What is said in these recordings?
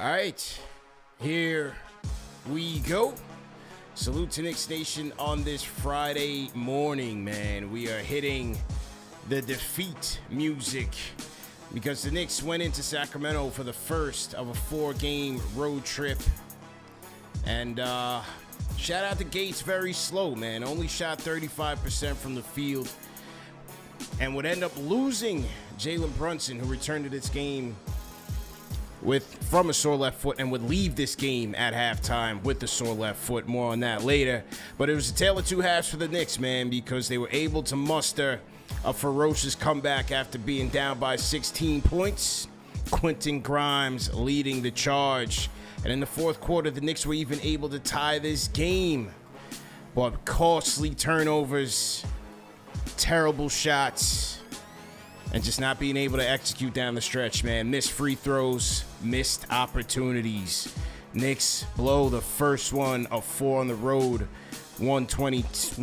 All right, here we go. Salute to Knicks Nation on this Friday morning, man. We are hitting the defeat music because the Knicks went into Sacramento for the first of a 4-game road trip. And shout out to Gates, very slow, man. Only shot 35% from the field and would end up losing Jalen Brunson, who returned to this game from a sore left foot and would leave this game at halftime with the sore left foot. More on that later. But it was a tale of two halves for the Knicks, man, because they were able to muster a ferocious comeback after being down by 16 points. Quentin Grimes leading the charge. And in the fourth quarter, the Knicks were even able to tie this game. But costly turnovers, terrible shots, and just not being able to execute down the stretch, man. Missed free throws, missed opportunities. Knicks blow the first one of 4 on the road, 122 to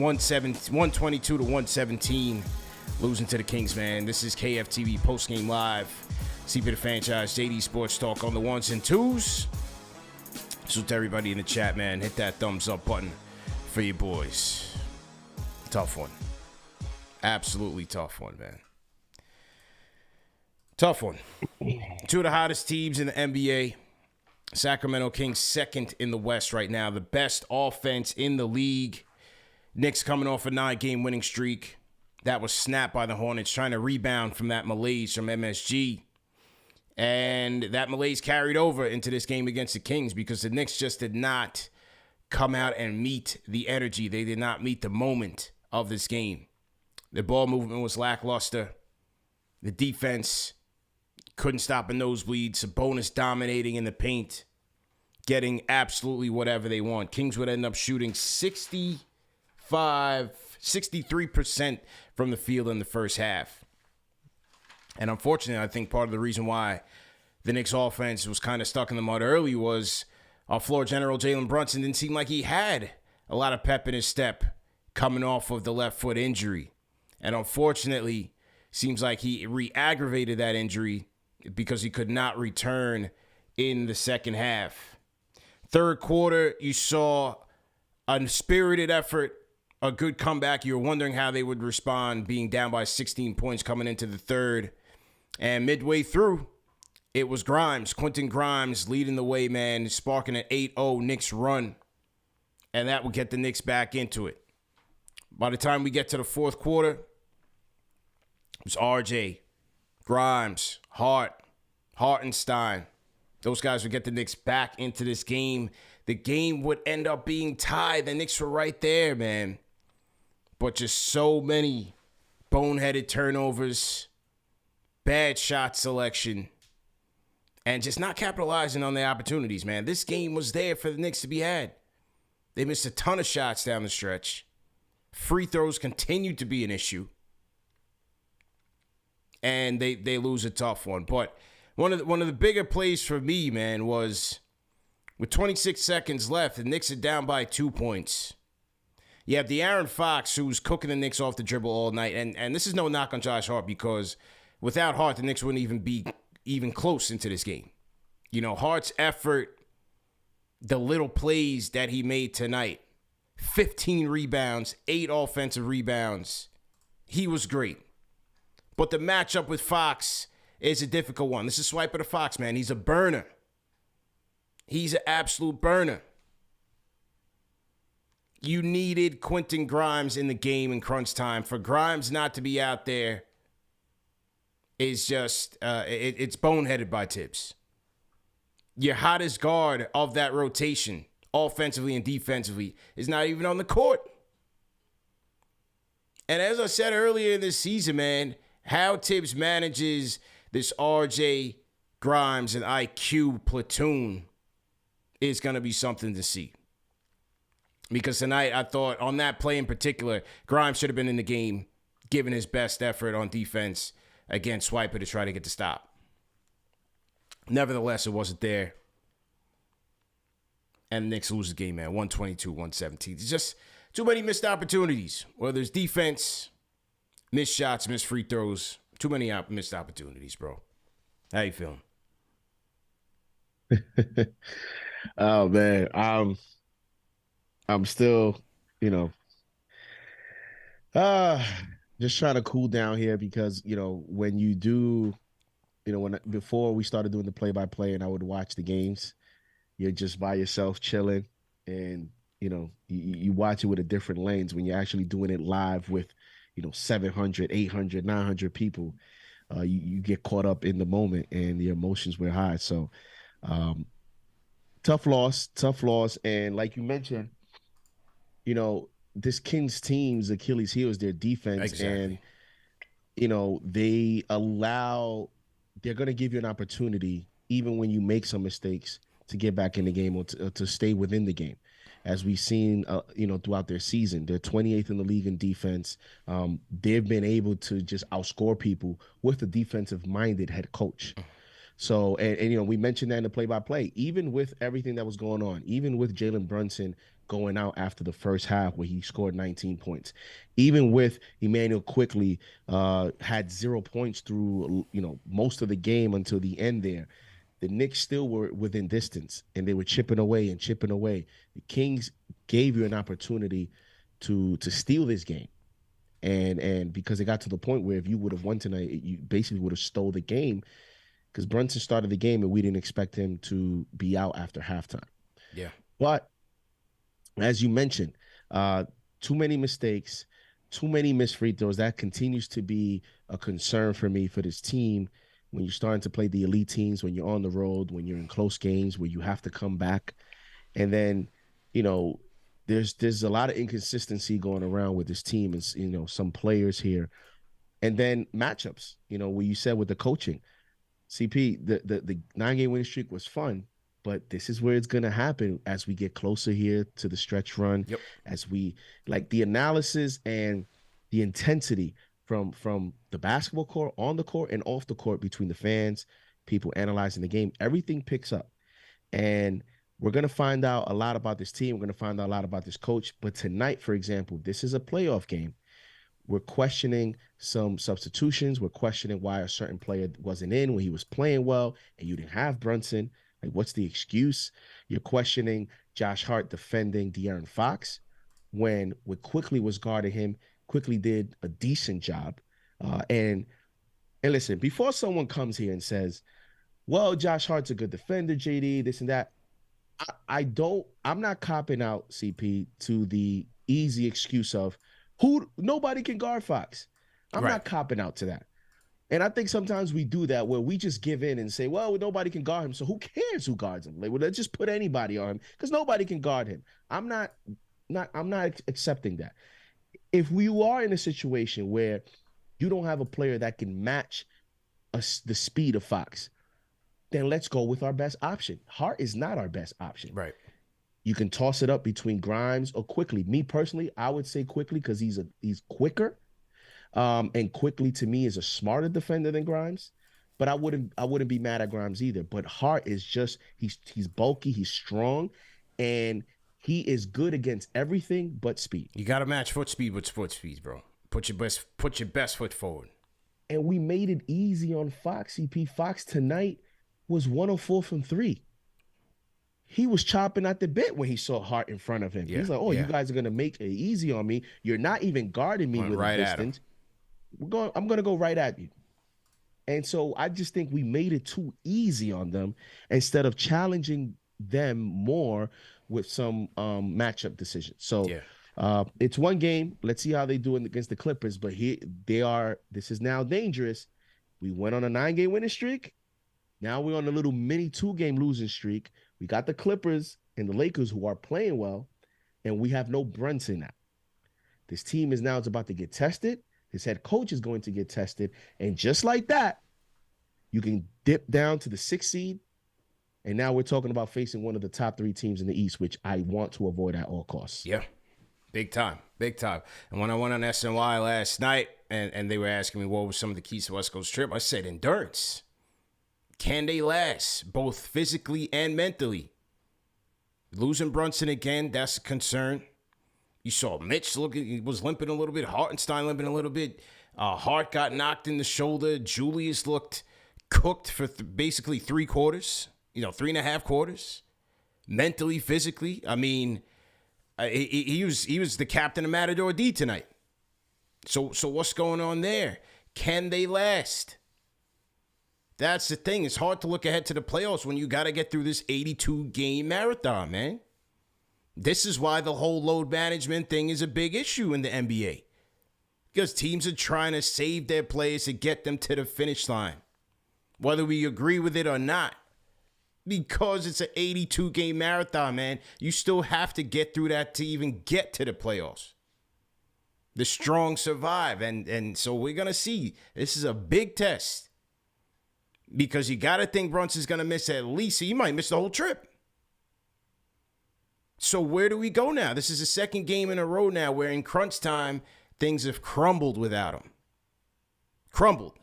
117, losing to the Kings, man. This is KFTV postgame live. CP the franchise, JD Sports Talk on the ones and twos. So to everybody in the chat, man, hit that thumbs up button for you boys. Tough one. Absolutely tough one, man. Tough one. Two of the hottest teams in the NBA. Sacramento Kings second in the West right now. The best offense in the league. Knicks coming off a 9-game winning streak. That was snapped by the Hornets, trying to rebound from that malaise from MSG. And that malaise carried over into this game against the Kings because the Knicks just did not come out and meet the energy. They did not meet the moment of this game. The ball movement was lackluster. The defense couldn't stop a nosebleed. Sabonis dominating in the paint, getting absolutely whatever they want. Kings would end up shooting 63% from the field in the first half. And unfortunately, I think part of the reason why the Knicks offense was kind of stuck in the mud early was our floor general, Jalen Brunson, didn't seem like he had a lot of pep in his step coming off of the left foot injury. And unfortunately, seems like he re-aggravated that injury because he could not return in the second half. Third quarter, you saw a spirited effort, a good comeback. You were wondering how they would respond being down by 16 points coming into the third. And midway through, it was Grimes, Quentin Grimes leading the way, man, sparking an 8-0 Knicks run. And that would get the Knicks back into it. By the time we get to the fourth quarter, it was RJ, Grimes, Hartenstein. Those guys would get the Knicks back into this game. The game would end up being tied. The Knicks were right there, man. But just so many boneheaded turnovers, bad shot selection, and just not capitalizing on the opportunities, man. This game was there for the Knicks to be had. They missed a ton of shots down the stretch. Free throws continued to be an issue. And they lose a tough one. But one of the bigger plays for me, man, was with 26 seconds left, the Knicks are down by 2 points. You have De'Aaron Fox, who's cooking the Knicks off the dribble all night. And this is no knock on Josh Hart, because without Hart, the Knicks wouldn't even be even close into this game. You know, Hart's effort, the little plays that he made tonight, 15 rebounds, 8 offensive rebounds. He was great. But the matchup with Fox is a difficult one. This is Swiper the Fox, man. He's a burner. He's an absolute burner. You needed Quentin Grimes in the game in crunch time. For Grimes not to be out there is just, it's boneheaded by Tibbs. Your hottest guard of that rotation, offensively and defensively, is not even on the court. And as I said earlier in this season, man, how Tibbs manages this RJ, Grimes, and IQ platoon is going to be something to see. Because tonight, I thought on that play in particular, Grimes should have been in the game, giving his best effort on defense against Swiper to try to get the stop. Nevertheless, it wasn't there. And the Knicks lose the game, man, 122-117. It's just too many missed opportunities. Whether it's defense, missed shots, missed free throws, too many missed opportunities, bro. How you feeling? Oh man, I'm still, you know, uh just trying to cool down here because when you do, when before we started doing the play-by-play and I would watch the games, you're just by yourself chilling, and you watch it with a different lens when you're actually doing it live with 700, 800, 900 people. You get caught up in the moment and the emotions were high. So um tough loss, and like you mentioned, this Kings team's Achilles heel is their defense, Exactly. and they allow, they're going to give you an opportunity, even when you make some mistakes, to get back in the game or to stay within the game. As we've seen, throughout their season, they're 28th in the league in defense. They've been able to just outscore people with a defensive-minded head coach. So, and we mentioned that in the play-by-play, even with everything that was going on, even with Jalen Brunson going out after the first half where he scored 19 points, even with Emmanuel quickly had 0 points through most of the game until the end there. The Knicks still were within distance and they were chipping away and chipping away. The Kings gave you an opportunity to steal this game. And because it got to the point where if you would have won tonight, you basically would have stole the game, because Brunson started the game and we didn't expect him to be out after halftime. Yeah. But as you mentioned, uh, too many mistakes, too many missed free throws. That continues to be a concern for me for this team. When you're starting to play the elite teams, when you're on the road, when you're in close games where you have to come back, and then you know there's a lot of inconsistency going around with this team, and some players here, and then matchups. Where you said with the coaching, CP, the 9 game winning streak was fun, but this is where it's gonna happen as we get closer here to the stretch run, Yep. as we like the analysis and the intensity from the basketball court, on the court, and off the court, between the fans, people analyzing the game, everything picks up. And we're gonna find out a lot about this team. We're gonna find out a lot about this coach. But tonight, for example, this is a playoff game. We're questioning some substitutions. We're questioning why a certain player wasn't in when he was playing well, and you didn't have Brunson. Like, what's the excuse? You're questioning Josh Hart defending De'Aaron Fox when Quickly was guarding him. Quickly did a decent job. And listen, before someone comes here and says, "Well, Josh Hart's a good defender, JD, this and that," I'm not copping out, CP, to the easy excuse of who nobody can guard Fox. I'm Right. not copping out to that. And I think sometimes we do that where we just give in and say, well, nobody can guard him. So who cares who guards him? Like, well, let's just put anybody on him because nobody can guard him. I'm not accepting that. If we are in a situation where you don't have a player that can match the speed of Fox, then let's go with our best option. Hart is not our best option. Right. You can toss it up between Grimes or Quickly. Me personally, I would say Quickly because he's quicker. And Quickly to me is a smarter defender than Grimes. But I wouldn't be mad at Grimes either. But Hart is just he's bulky, he's strong, and he is good against everything but speed. You got to match foot speed with foot speed, bro. Put your best foot forward. And we made it easy on Fox. CP Fox tonight was 104 from three. He was chopping at the bit when he saw Hart in front of him. Yeah. He's like, "Oh, you Yeah. guys are gonna make it easy on me. You're not even guarding me Went with a right at him. distance. I'm gonna go right at you." And so I just think we made it too easy on them instead of challenging them more with some matchup decisions. So Yeah. it's one game. Let's see how they do it against the Clippers. But here they are. This is now dangerous. We went on a 9 game winning streak. Now we're on a little mini 2 game losing streak. We got the Clippers and the Lakers who are playing well, and we have no Brunson now. This team is now about to get tested. His head coach is going to get tested. And just like that, you can dip down to the 6th seed. And now we're talking about facing one of the top 3 teams in the East, which I want to avoid at all costs. Yeah. Big time. Big time. And when I went on SNY last night and they were asking me what were some of the keys to West Coast trip, I said endurance. Can they last, both physically and mentally? Losing Brunson again, that's a concern. You saw Mitch he was limping a little bit. Hartenstein limping a little bit. Hart got knocked in the shoulder. Julius looked cooked for basically 3 quarters. 3.5 quarters, mentally, physically. I mean, he was the captain of Matador D tonight. So what's going on there? Can they last? That's the thing. It's hard to look ahead to the playoffs when you got to get through this 82-game marathon, man. This is why the whole load management thing is a big issue in the NBA. Because teams are trying to save their players to get them to the finish line. Whether we agree with it or not. Because it's an 82-game marathon, man. You still have to get through that to even get to the playoffs. The strong survive. And so we're going to see. This is a big test. Because you got to think Brunson's going to miss at least. He might miss the whole trip. So where do we go now? This is the second game in a row now where in crunch time, things have crumbled without him. Crumbled.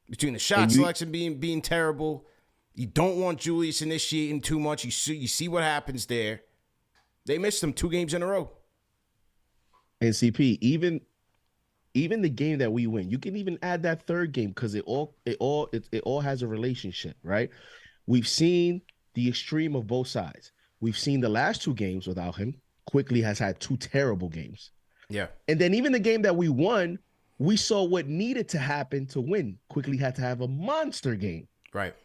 Between the shot selection being terrible. You don't want Julius initiating too much. You see what happens there. They missed him 2 games in a row. And CP, even the game that we win, you can even add that third game because it all has a relationship, right? We've seen the extreme of both sides. We've seen the last 2 games without him. Quickly has had 2 terrible games. Yeah. And then even the game that we won, we saw what needed to happen to win. Quickly had to have a monster game. Right.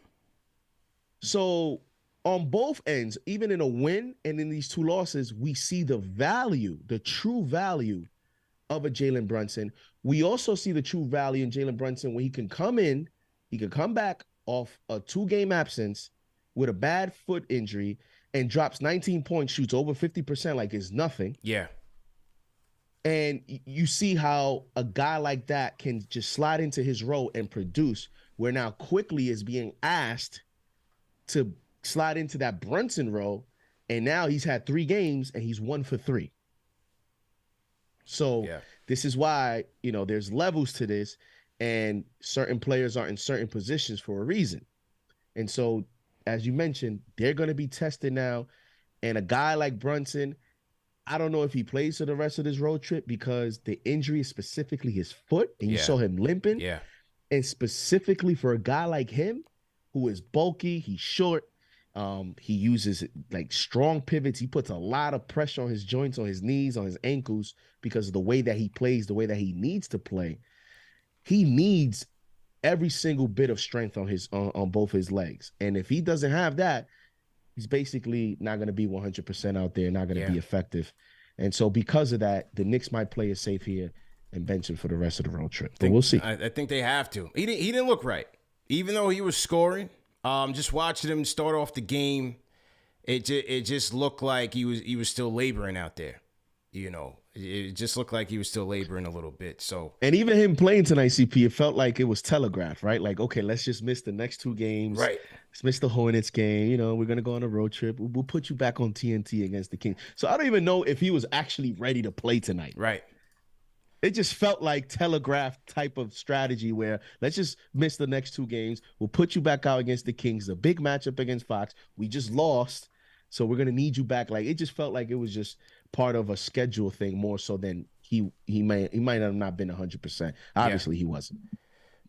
So on both ends, even in a win and in these 2 losses, we see the value, the true value of a Jalen Brunson. We also see the true value in Jalen Brunson when he can come in, he can come back off a 2-game absence with a bad foot injury and drops 19 points, shoots over 50% like it's nothing. Yeah. And you see how a guy like that can just slide into his role and produce, where now Quickly is being asked to slide into that Brunson role, and now he's had 3 games and he's 1 for 3. So This is why, there's levels to this, and certain players are in certain positions for a reason. And so, as you mentioned, they're going to be tested now. And a guy like Brunson, I don't know if he plays for the rest of this road trip because the injury is specifically his foot, and you saw him limping. Yeah. And specifically for a guy like him, who is bulky, he's short, he uses like strong pivots. He puts a lot of pressure on his joints, on his knees, on his ankles because of the way that he plays, the way that he needs to play. He needs every single bit of strength on both his legs. And if he doesn't have that, he's basically not going to be 100% out there, not going to be effective. And so because of that, the Knicks might play it safe here and bench him for the rest of the road trip. But we'll see. I think they have to. He didn't look right. Even though he was scoring, just watching him start off the game, it just looked like he was still laboring out there. It just looked like he was still laboring a little bit. So, and even him playing tonight, CP, it felt like it was telegraphed, right? Like, okay, let's just miss the next 2 games. Right. Let's miss the Hornets game. We're going to go on a road trip. We'll put you back on TNT against the Kings. So I don't even know if he was actually ready to play tonight. Right. It just felt like telegraphed type of strategy where let's just miss the next 2 games. We'll put you back out against the Kings, a big matchup against Fox. We just lost, so we're going to need you back. Like, it just felt like it was just part of a schedule thing more so than he might have not been 100%. Obviously, he wasn't.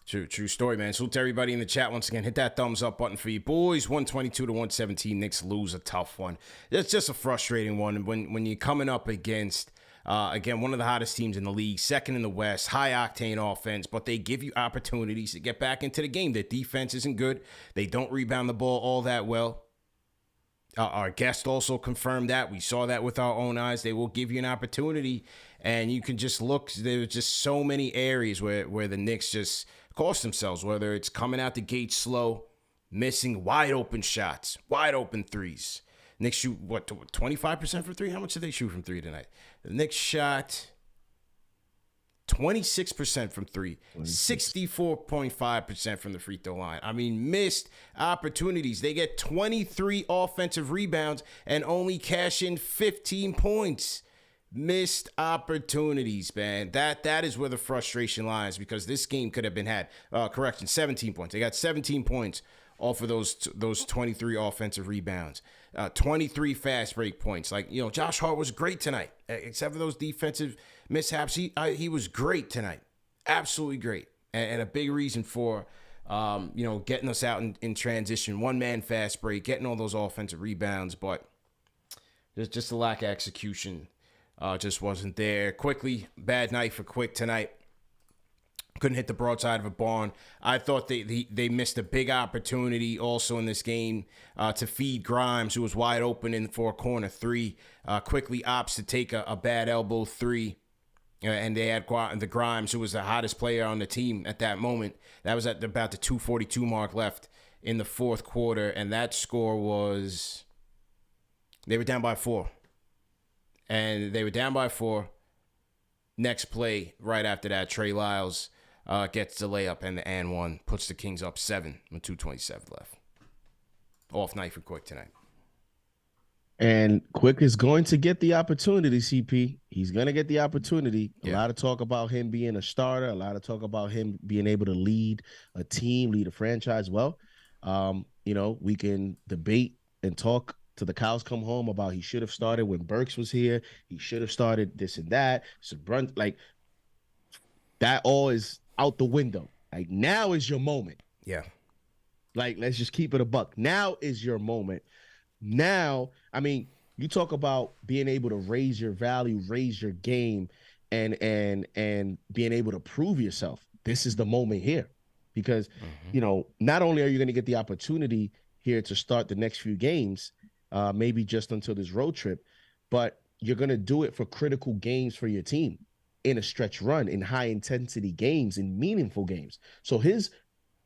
True story, man. Salute to everybody in the chat once again. Hit that thumbs up button for you boys. 122-117. Knicks lose a tough one. It's just a frustrating one when you're coming up against again, one of the hottest teams in the league, second in the West, high-octane offense, but they give you opportunities to get back into the game. Their defense isn't good. They don't rebound the ball all that well. Our guest also confirmed that. We saw that with our own eyes. They will give you an opportunity, and you can just look. There's just so many areas where the Knicks just cost themselves, whether it's coming out the gate slow, missing wide-open shots, wide-open threes. Knicks shoot, 25% from 3? How much did they shoot from 3 tonight? The Knicks shot 26% from 3, 64.5% from the free throw line. I mean, missed opportunities. They get 23 offensive rebounds and only cash in 15 points. Missed opportunities, man. That is where the frustration lies because this game could have been had. 17 points. They got 17 points off of those 23 offensive rebounds. 23 fast break points. Josh Hart was great tonight, except for those defensive mishaps. He was great tonight, absolutely great, and a big reason for Getting us out in transition, one-man fast break, getting all those offensive rebounds, but there's just a lack of execution. Just wasn't there. Quickly, bad night for Quick tonight. Couldn't hit the broadside of a barn. I thought they missed a big opportunity also in this game to feed Grimes, who was wide open for a corner three. Quickly opts to take a bad elbow three. And they had the Grimes, who was the hottest player on the team at that moment. That was at about the 2:42 mark left in the fourth quarter. And that score was, they were down by 4. And they were down by 4. Next play, right after that, Trey Lyles gets the layup and the and one, puts the Kings up 7 with 2:27 left. Off night for Quick tonight. And Quick is going to get the opportunity, CP. He's going to get the opportunity. A lot of talk about him being a starter. A lot of talk about him being able to lead a team, lead a franchise. Well, we can debate and talk till the cows come home about he should have started when Burks was here. He should have started this and that. So, that all is out the window. Like, now is your moment. Yeah. Like, let's just keep it a buck. Now is your moment. Now, I mean, you talk about being able to raise your value, raise your game, and being able to prove yourself. This is the moment here, because not only are you going to get the opportunity here to start the next few games, maybe just until this road trip, but you're going to do it for critical games for your team in a stretch run, in high intensity games, in meaningful games. So his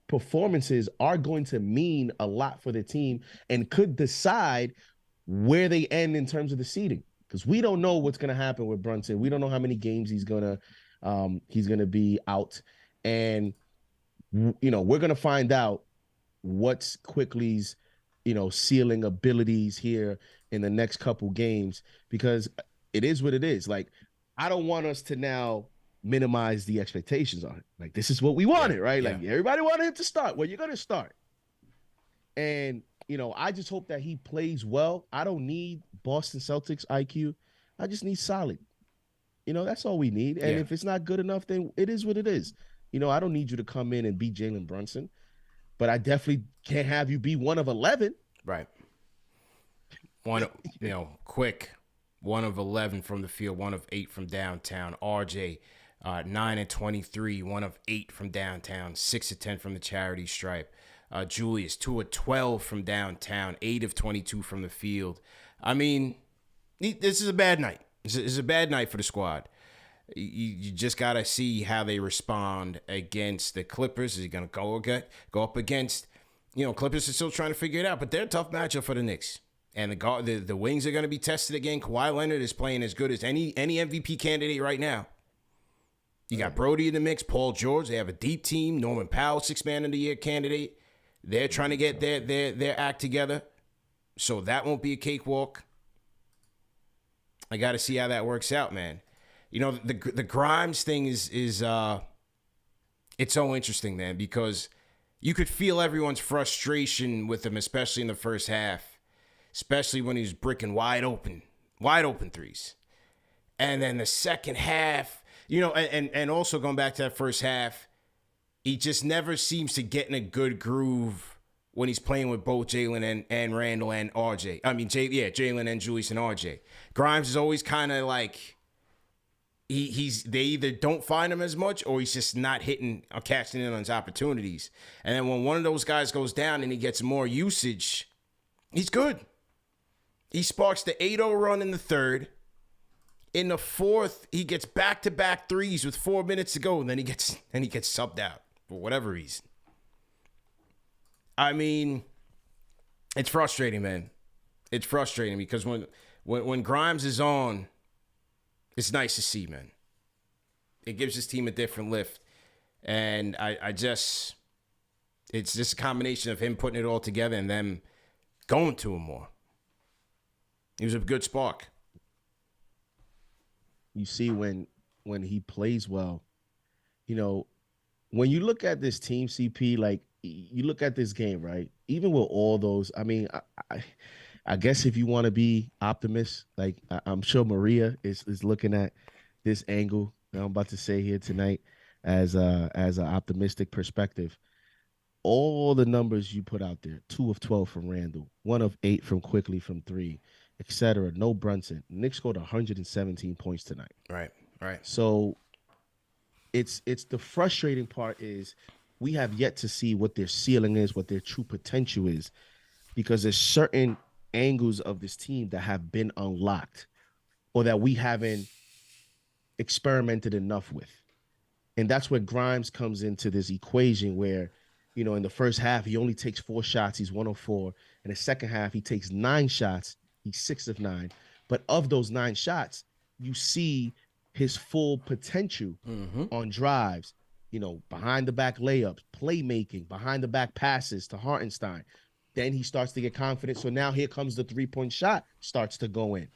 performances are going to mean a lot for the team and could decide where they end in terms of the seeding, because we don't know what's going to happen with Brunson. We don't know how many games he's going to be out, and we're going to find out what's Quickly's ceiling abilities here in the next couple games, because it is what it is. Like, I don't want us to now minimize the expectations on it. Like, this is what we wanted, right? Yeah. Like, everybody wanted him to start. Well, you're going to start. And, I just hope that he plays well. I don't need Boston Celtics IQ. I just need solid. That's all we need. And if it's not good enough, then it is what it is. I don't need you to come in and beat Jalen Brunson, but I definitely can't have you be 1 of 11. Right. Quick, 1 of 11 from the field, 1 of 8 from downtown. RJ, 9 and 23, 1 of 8 from downtown, 6 of 10 from the charity stripe. Julius, 2 of 12 from downtown, 8 of 22 from the field. I mean, this is a bad night. This is a bad night for the squad. You just got to see how they respond against the Clippers. Is he going to go up against, Clippers are still trying to figure it out, but they're a tough matchup for the Knicks. And the wings are going to be tested again. Kawhi Leonard is playing as good as any MVP candidate right now. You got Brody in the mix, Paul George. They have a deep team. Norman Powell, 6th Man of the Year candidate. They're trying to get their act together. So that won't be a cakewalk. I got to see how that works out, man. The Grimes thing is it's so interesting, man, because you could feel everyone's frustration with him, especially in the first half, especially when he's bricking wide open threes. And then the second half, and also going back to that first half, he just never seems to get in a good groove when he's playing with both Jalen and Randall and RJ. I mean, Jalen and Julius and RJ. Grimes is always kind of like, they either don't find him as much or he's just not hitting or catching in on his opportunities. And then when one of those guys goes down and he gets more usage, he's good. He sparks the 8-0 run in the third. In the fourth, he gets back-to-back threes with 4 minutes to go, and then he gets subbed out for whatever reason. I mean, it's frustrating, man. It's frustrating because when Grimes is on, it's nice to see, man. It gives his team a different lift. And it's just a combination of him putting it all together and them going to him more. He was a good spark. You see when he plays well, when you look at this team, CP, like you look at this game, right? Even with all those, I mean, I guess if you want to be optimist, like I'm sure Maria is looking at this angle that I'm about to say here tonight as an optimistic perspective. all the numbers you put out there, 2 of 12 from Randall, 1 of 8 from Quickly from 3, etc. No Brunson. Knicks scored 117 points tonight. Right. So it's the frustrating part is we have yet to see what their ceiling is, what their true potential is, because there's certain angles of this team that have been unlocked or that we haven't experimented enough with. And that's where Grimes comes into this equation where, in the first half, he only takes 4 shots. He's 1 of 4. In the second half, he takes 9 shots. He's 6 of 9. But of those 9 shots, you see his full potential on drives, behind the back layups, playmaking, behind the back passes to Hartenstein. Then he starts to get confident. So now here comes the 3-point shot, starts to go in.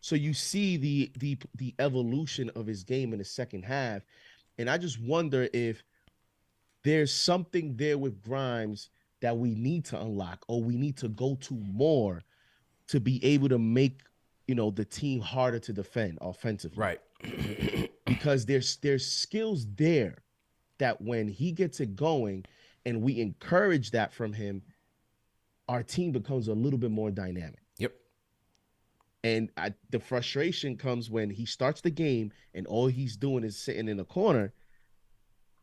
So you see the evolution of his game in the second half. And I just wonder if there's something there with Grimes that we need to unlock or we need to go to more to be able to make, the team harder to defend offensively. Right. Because there's skills there that when he gets it going and we encourage that from him, our team becomes a little bit more dynamic. Yep. And the frustration comes when he starts the game and all he's doing is sitting in the corner.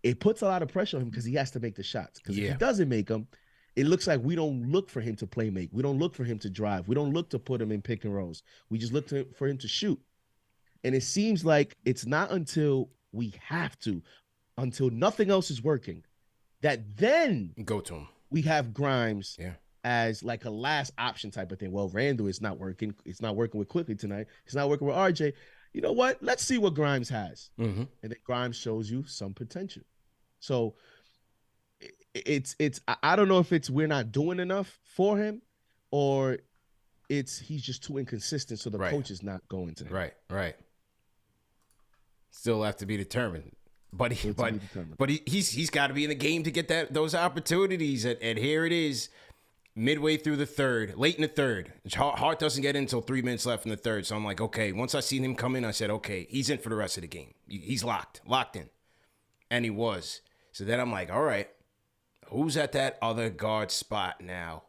It puts a lot of pressure on him because he has to make the shots. Because if he doesn't make them, it looks like we don't look for him to play make. We don't look for him to drive. We don't look to put him in pick and rolls. We just look for him to shoot. And it seems like it's not until we have to, until nothing else is working, that then go to him. We have Grimes as like a last option type of thing. Well, Randall is not working. It's not working with Quickly tonight. It's not working with RJ. You know what? Let's see what Grimes has. And then Grimes shows you some potential. So it's I don't know if it's we're not doing enough for him or it's he's just too inconsistent, so the coach is not going to him. Right. Still have to be determined. But he's got to be in the game to get those opportunities. And here it is, midway through the third, late in the third. Hart doesn't get in until 3 minutes left in the third. So I'm like, okay. Once I seen him come in, I said, okay, he's in for the rest of the game. He's locked in, and he was. So then I'm like, all right, who's at that other guard spot now?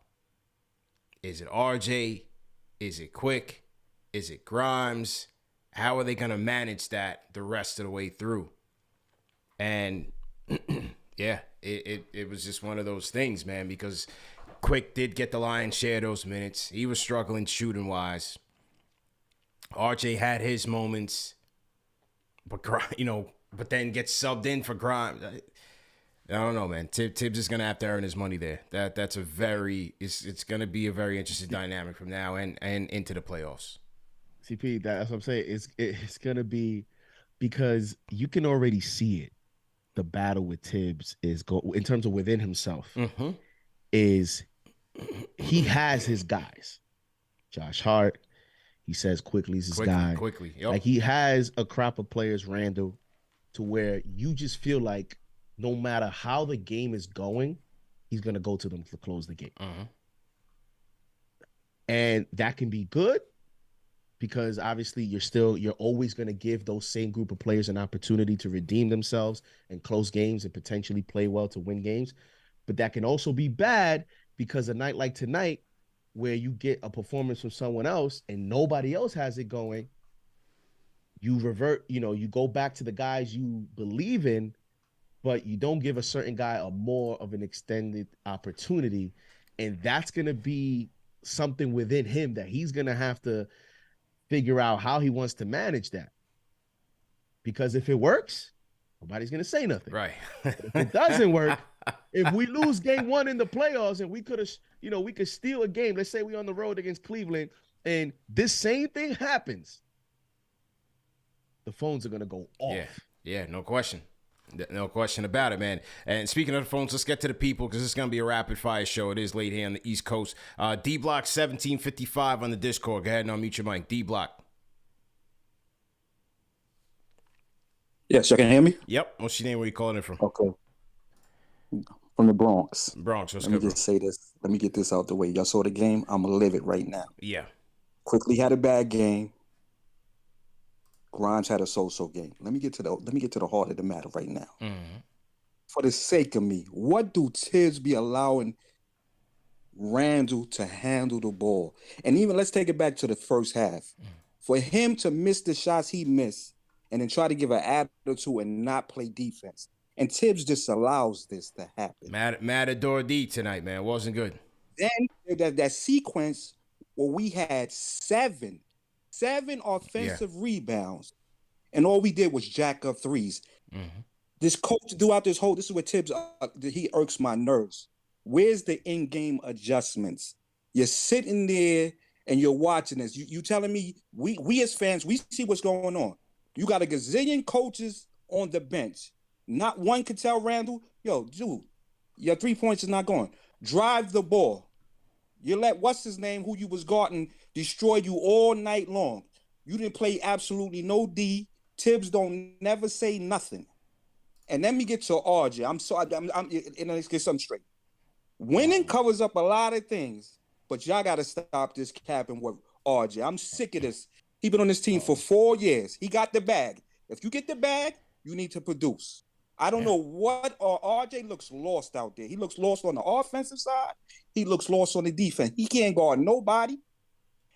Is it RJ? Is it Quick? Is it Grimes? How are they going to manage that the rest of the way through? And it was just one of those things, man, because Quick did get the lion's share of those minutes. He was struggling shooting wise. RJ had his moments, but then gets subbed in for Grimes. I don't know, man. Tibbs is gonna have to earn his money there. It's gonna be a very interesting dynamic from now and into the playoffs. CP, that's what I'm saying. It's gonna be because you can already see it. The battle with Tibbs is in terms of within himself. Is he has his guys. Josh Hart, he says Quickly's his guy. Quickly, yep. Like he has a crop of players, Randall, to where you just feel like no matter how the game is going, he's gonna go to them to close the game. And that can be good because obviously you're always gonna give those same group of players an opportunity to redeem themselves and close games and potentially play well to win games. But that can also be bad because a night like tonight, where you get a performance from someone else and nobody else has it going, you revert, you go back to the guys you believe in, but you don't give a certain guy a more of an extended opportunity. And that's going to be something within him that he's going to have to figure out how he wants to manage that. Because if it works, nobody's going to say nothing. Right. If it doesn't work, if we lose game 1 in the playoffs and we could steal a game, let's say we're on the road against Cleveland and this same thing happens, the phones are going to go off. Yeah, no question. No question about it, man. And speaking of the phones, let's get to the people because it's going to be a rapid-fire show. It is late here on the East Coast. D-Block 1755 on the Discord. Go ahead and unmute your mic. D-Block. Yes, y'all can hear me? Yep. What's your name? Where you calling it from? Okay. From the Bronx. Bronx. Let me just say this. Let me get this out the way. Y'all saw the game. I'm going to live it right now. Yeah. Quickly had a bad game. Grimes had a so-so game. Let me get to the heart of the matter right now. for the sake of me, what do Tibbs be allowing Randle to handle the ball? And even let's take it back to the first half. For him to miss the shots he missed and then try to give an attitude and not play defense. And Tibbs just allows this to happen. Matador D tonight, man. Wasn't good. Then that sequence where we had seven offensive rebounds, and all we did was jack up threes. Mm-hmm. This coach throughout this is where Tibbs, he irks my nerves. Where's the in-game adjustments? You're sitting there and you're watching this. You telling me we as fans, we see what's going on. You got a gazillion coaches on the bench. Not one could tell Randle, yo, dude, your 3 points is not going. Drive the ball. You let what's his name, who you was guarding, destroy you all night long. You didn't play absolutely no D. Tibbs don't never say nothing. And let me get to RJ. I'm sorry. Let's get something straight. Winning covers up a lot of things, but y'all got to stop this capping with RJ. I'm sick of this. He been on this team for 4 years. He got the bag. If you get the bag, you need to produce. I don't know what RJ looks lost out there. He looks lost on the offensive side. He looks lost on the defense. He can't guard nobody.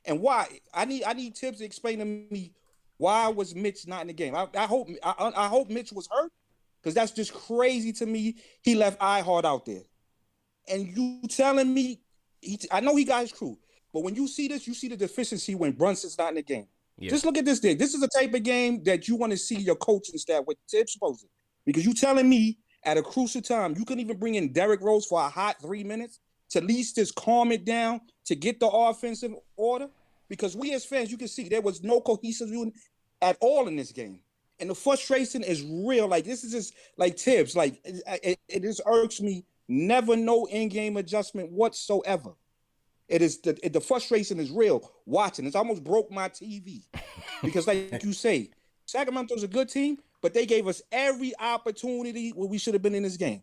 And why? I need Tibbs to explain to me why was Mitch not in the game. I hope Mitch was hurt, because that's just crazy to me. He left iHeart out there. And you telling me, I know he got his crew, but when you see this, you see the deficiency when Brunson's not in the game. Yeah. Just look at this thing. This is a type of game that you want to see your coaching staff with Tibbs supposed. Because you telling me at a crucial time, you couldn't even bring in Derrick Rose for a hot 3 minutes to at least just calm it down, to get the offensive order? Because we as fans, you can see there was no cohesive unit at all in this game. And the frustration is real. Like, this is just like Tibbs. Like, it just irks me. Never no in-game adjustment whatsoever. It is the frustration is real. Watching, it's almost broke my TV. Because like you say, Sacramento's a good team, but they gave us every opportunity where we should have been in this game.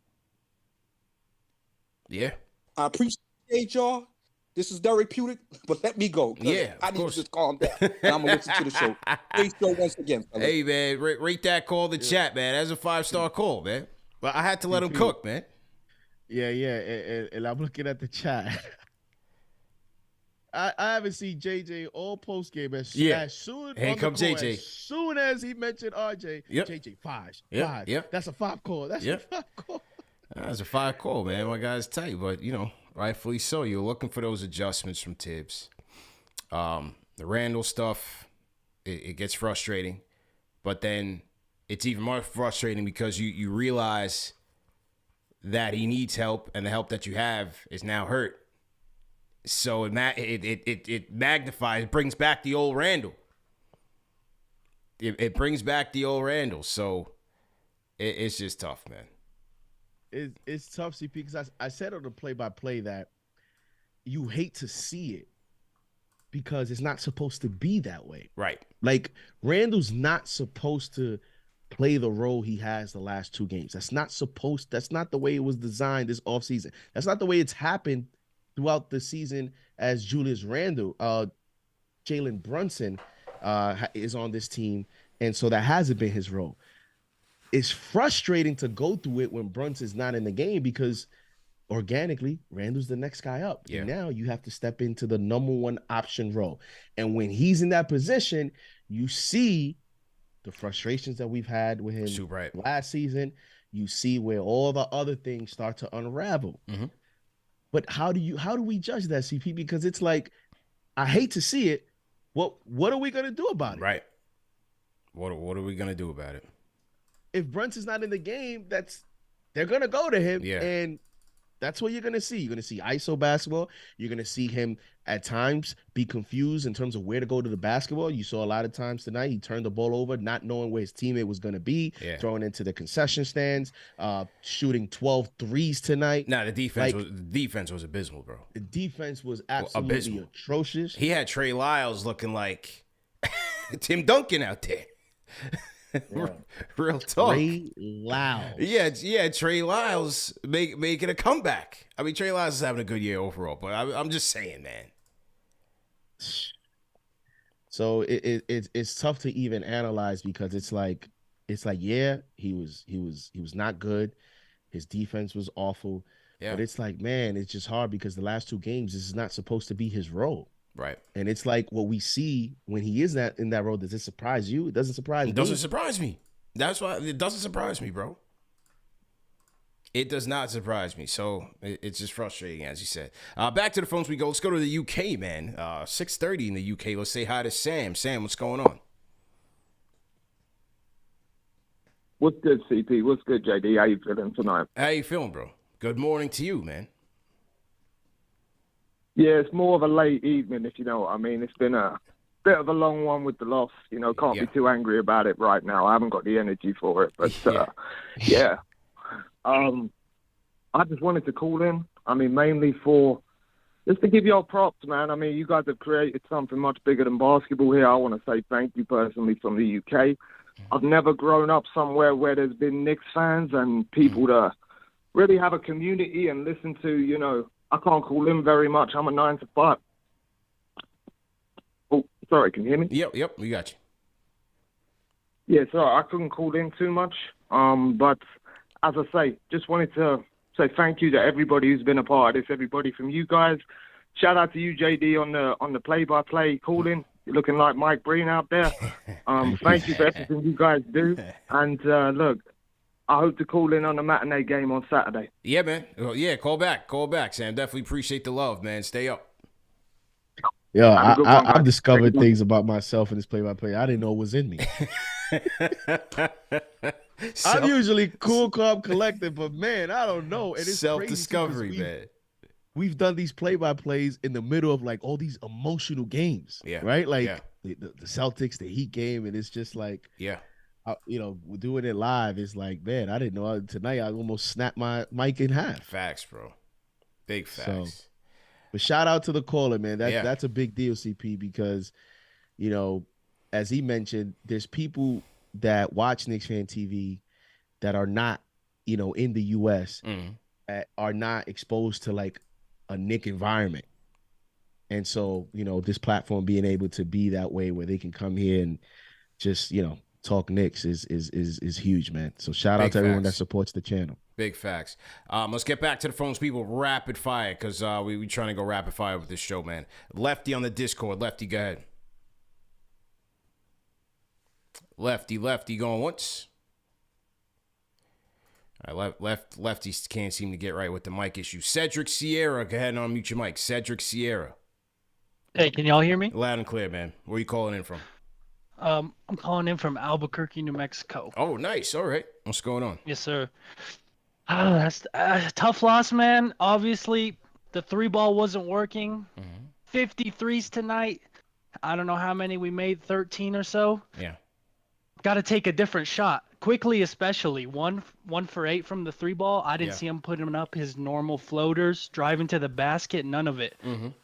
Yeah. I appreciate y'all. This is therapeutic, but let me go. Yeah, I need to just calm down. And I'm going to listen to the show. Great show once again, fellas. Hey, man, rate that call the chat, man. That's a 5-star call, man. But I had to let him cook, man. Yeah. And I'm looking at the chat. I haven't seen JJ all post game as soon as he mentioned RJ. Yep. JJ 5. Yep. That's a 5 call. That's a 5 call. That's a 5 call, man. My guy's tight, but rightfully so. You're looking for those adjustments from Tibbs. The Randle stuff, it gets frustrating, but then it's even more frustrating because you realize that he needs help, and the help that you have is now hurt. So it magnifies, it brings back the old Randle. It brings back the old Randle. So it's just tough, man. It's tough, CP, because I said on the play-by-play that you hate to see it because it's not supposed to be that way. Right. Like, Randle's not supposed to play the role he has the last 2 games. That's not the way it was designed this offseason. That's not the way it's happened throughout the season as Julius Randle. Jalen Brunson is on this team, and so that hasn't been his role. It's frustrating to go through it when Brunson's not in the game because organically, Randle's the next guy up. Yeah. And now you have to step into the number 1 option role. And when he's in that position, you see the frustrations that we've had with him last season. You see where all the other things start to unravel. Mm-hmm. But how do we judge that, CP? Because it's like, I hate to see it. What are we going to do about it? Right. What are we going to do about it? If Brunson's not in the game, they're going to go to him. Yeah. And that's what you're going to see. You're going to see ISO basketball. You're going to see him at times be confused in terms of where to go to the basketball. You saw a lot of times tonight, he turned the ball over, not knowing where his teammate was going to be, throwing into the concession stands, shooting 12 threes tonight. Nah, the defense was abysmal, bro. The defense was absolutely atrocious. He had Trey Lyles looking like Tim Duncan out there. Yeah. Real talk. Trey Lyles. Yeah, Trey Lyles making a comeback. I mean, Trey Lyles is having a good year overall, but I'm just saying, man. So it's tough to even analyze because it's like yeah, he was not good. His defense was awful. Yeah. But it's like, man, it's just hard because the last 2 games, this is not supposed to be his role. Right. And it's like what we see when he is in that role. Does it surprise you? It doesn't surprise me. It doesn't surprise me. That's why it doesn't surprise me, bro. It does not surprise me. So it's just frustrating, as you said. Back to the phones we go. Let's go to the UK, man. 6:30 in the UK. Let's say hi to Sam. Sam, what's going on? What's good, CP? What's good, JD? How you feeling tonight? How you feeling, bro? Good morning to you, man. Yeah, it's more of a late evening, if you know what I mean. It's been a bit of a long one with the loss. You know, can't be too angry about it right now. I haven't got the energy for it. But, yeah. I just wanted to call in. I mean, mainly just to give y'all props, man. I mean, you guys have created something much bigger than basketball here. I want to say thank you personally from the UK. I've never grown up somewhere where there's been Knicks fans and people to really have a community and listen to, you know, I can't call in very much. I'm a 9 to 5. Oh, sorry, can you hear me? Yep, we got you. Yeah, so I couldn't call in too much. But as I say, just wanted to say thank you to everybody who's been a part of this, everybody from you guys. Shout out to you, JD, on the play-by-play calling. You're looking like Mike Breen out there. Thank you for everything you guys do. And look, I hope to call in on the matinee game on Saturday. Yeah, man. Well, yeah, call back, Sam. Definitely appreciate the love, man. Stay up. Yeah, I've discovered things about myself in this play-by-play I didn't know was in me. I'm usually cool, calm, collected, but man, I don't know. And it's self-discovery, man. We've done these play-by-plays in the middle of like all these emotional games, right? Like the Celtics, the Heat game, and it's just like, you know, doing it live is like, man, I didn't know. Tonight I almost snapped my mic in half. Facts, bro. Big facts. So, but shout out to the caller, man. That's a big deal, CP, because, you know, as he mentioned, there's people that watch Knicks Fan TV that are not, you know, in the U.S. Are not exposed to like a Knick environment. And so, you know, this platform being able to be that way where they can come here and just, you know, talk Knicks is huge, man. So shout out to everyone that supports the channel. Big facts. Let's get back to the phones, people. Rapid fire, because we trying to go rapid fire with this show, man. Lefty on the Discord. Lefty, go ahead. Lefty going once. All right, lefties can't seem to get right with the mic issue. Cedric Sierra, go ahead and unmute your mic. Cedric Sierra. Hey, can y'all hear me? Loud and clear, man. Where are you calling in from? I'm calling in from Albuquerque, New Mexico. Oh, nice. All right. What's going on? Yes, sir. That's a tough loss, man. Obviously, the 3-ball wasn't working. 53s tonight. I don't know how many we made, 13 or so. Yeah. Got to take a different shot. Quickly, especially. One for 8 from the 3-ball. I didn't see him putting up his normal floaters, driving to the basket, none of it.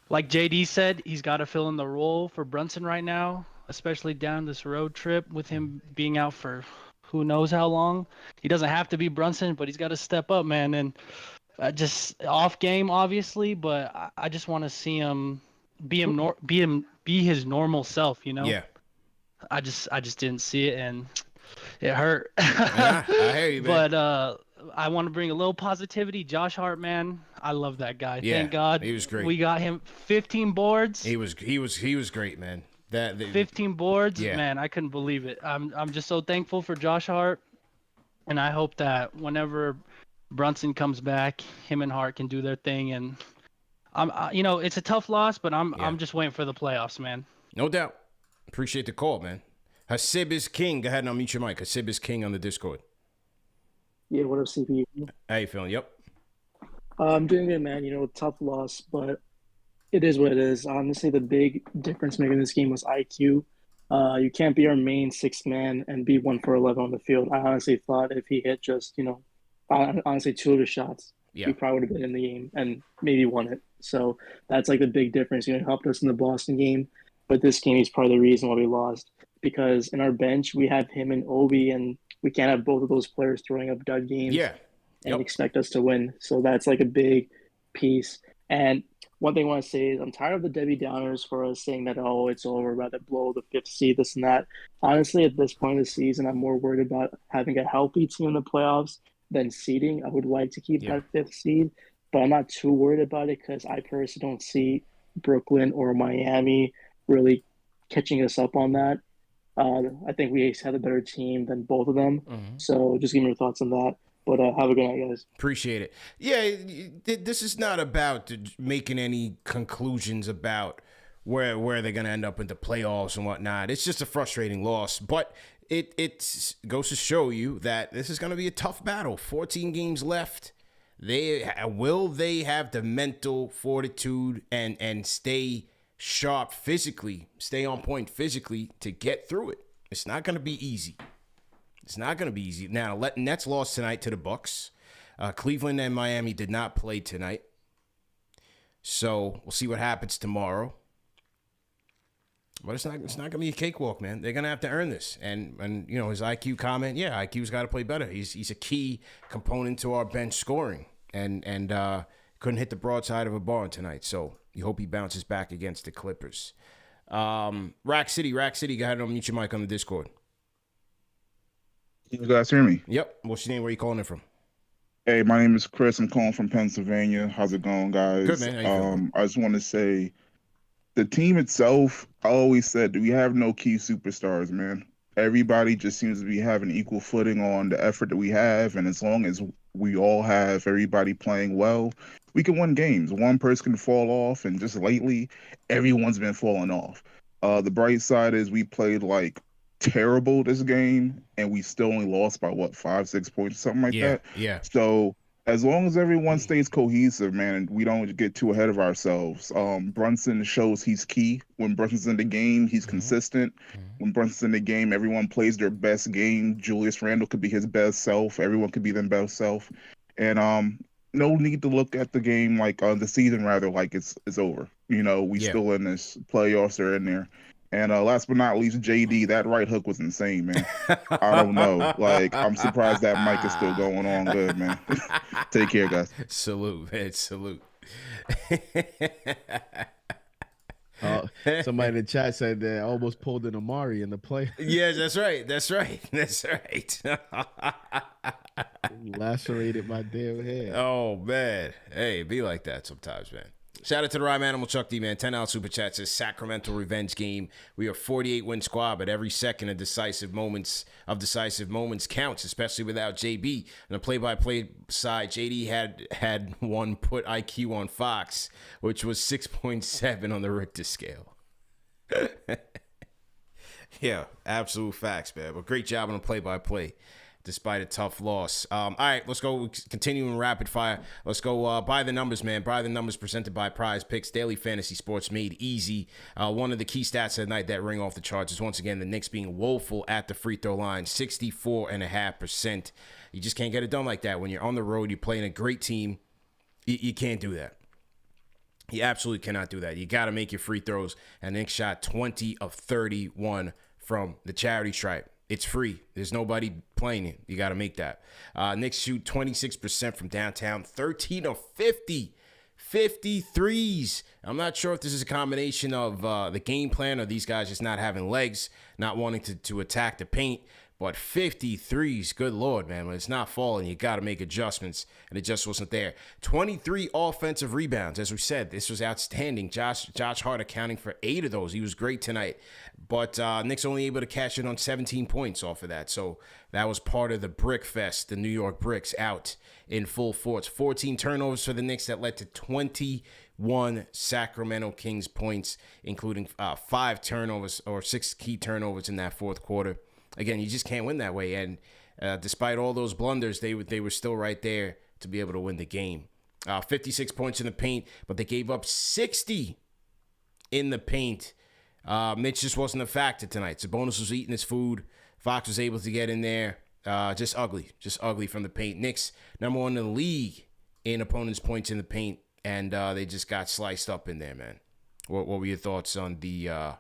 Like JD said, he's got to fill in the role for Brunson right now, especially down this road trip with him being out for who knows how long. He doesn't have to be Brunson, but he's got to step up, man. And just off game, obviously, but I just want to see him be his normal self, you know? Yeah. I just didn't see it, and it hurt. Yeah, I hear you, man. But I want to bring a little positivity. Josh Hart, man, I love that guy. Yeah, thank God he was great. We got him 15 boards. He was great, man. 15 boards, man. I couldn't believe it. I'm just so thankful for Josh Hart, and I hope that whenever Brunson comes back, him and Hart can do their thing. And you know, it's a tough loss, but I'm just waiting for the playoffs, man. No doubt. Appreciate the call, man. Hasib is king. Go ahead and unmute your mic. Hasib is king on the Discord. Yeah, what up, CP? How you feeling? Yep. I'm doing good, man. You know, tough loss, but it is what it is. Honestly, the big difference maker in this game was IQ. You can't be our main sixth man and be 1 for 11 on the field. I honestly thought if he hit just, you know, honestly 2 of his shots, he probably would have been in the game and maybe won it. So that's like the big difference. You know, it helped us in the Boston game, but this game is probably the reason why we lost. Because in our bench, we have him and Obi, and we can't have both of those players throwing up dud games and expect us to win. So that's like a big piece. And one thing I want to say is I'm tired of the Debbie Downers for us saying that, oh, it's over, rather blow the 5th seed, this and that. Honestly, at this point of the season, I'm more worried about having a healthy team in the playoffs than seeding. I would like to keep Yeah. that 5th seed, but I'm not too worried about it because I personally don't see Brooklyn or Miami really catching us up on that. I think we have a better team than both of them. So just give me your thoughts on that. But have a good night, guys. Appreciate it. Yeah, this is not about making any conclusions about where they're going to end up in the playoffs and whatnot. It's just a frustrating loss. But it goes to show you that this is going to be a tough battle. 14 games left. Will they have the mental fortitude and stay sharp physically, stay on point physically to get through it? It's not going to be easy. It's not going to be easy. Now, Nets lost tonight to the Bucks. Cleveland and Miami did not play tonight. So we'll see what happens tomorrow. But it's not going to be a cakewalk, man. They're going to have to earn this. And you know, his IQ comment, yeah, IQ's got to play better. He's a key component to our bench scoring. And couldn't hit the broadside of a barn tonight. So you hope he bounces back against the Clippers. Rack City, go ahead and unmute your mic on the Discord. You guys hear me? Yep. What's your name? Where are you calling in from? Hey, my name is Chris. I'm calling from Pennsylvania. How's it going, guys? Good, man. How you feeling? I just want to say the team itself, I always said we have no key superstars, man. Everybody just seems to be having equal footing on the effort that we have. And as long as we all have everybody playing well, we can win games. One person can fall off, and just lately, everyone's been falling off. The bright side is we played like terrible this game, and we still only lost by 5-6 points, something like that. Yeah. So as long as everyone stays cohesive, man, and we don't get too ahead of ourselves. Brunson shows he's key. When Brunson's in the game, he's consistent. When Brunson's in the game, everyone plays their best game. Julius Randle could be his best self. Everyone could be their best self. And no need to look at the game like the season rather like it's over. You know, we still in this. Playoffs are in there. And last but not least, JD, that right hook was insane, man. I don't know. Like, I'm surprised that mic is still going on good, man. Take care, guys. Salute, man. Salute. Somebody in the chat said they almost pulled an Amari in the play. Yeah, that's right. Lacerated my damn head. Oh, man. Hey, be like that sometimes, man. Shout out to the Rhyme Animal Chuck D, man. $10 super chat says Sacramento revenge game. We are 48-win squad, but every second of decisive moments counts, especially without JB. On the play-by-play side, JD had one put IQ on Fox, which was 6.7 on the Richter scale. Yeah, absolute facts, man. But great job on the play-by-play, despite a tough loss. All right, let's go continuing rapid fire. Let's go buy the numbers, man. Buy the numbers presented by Prize Picks, daily fantasy sports made easy. One of the key stats of the night that ring off the charts is once again the Knicks being woeful at the free throw line, 64.5%. You just can't get it done like that. When you're on the road, you're playing a great team, you can't do that. You absolutely cannot do that. You got to make your free throws. And Knicks shot 20 of 31 from the charity stripe. It's free. There's nobody playing it. You got to make that. Knicks shoot 26% from downtown, 13 of 50. 53s. I'm not sure if this is a combination of the game plan or these guys just not having legs, not wanting to attack the paint. But 53s, good Lord, man. When it's not falling, you got to make adjustments, and it just wasn't there. 23 offensive rebounds. As we said, this was outstanding. Josh Hart accounting for 8 of those. He was great tonight. But Knicks only able to cash in on 17 points off of that. So that was part of the brick fest, the New York Bricks out in full force. 14 turnovers for the Knicks that led to 21 Sacramento Kings points, including 5 turnovers or 6 key turnovers in that fourth quarter. Again, you just can't win that way. And despite all those blunders, they were still right there to be able to win the game. 56 points in the paint, but they gave up 60 in the paint. Mitch just wasn't a factor tonight. Sabonis was eating his food. Fox was able to get in there. Just ugly from the paint. Knicks, number 1 in the league in opponents' points in the paint, and they just got sliced up in there, man. What were your thoughts on the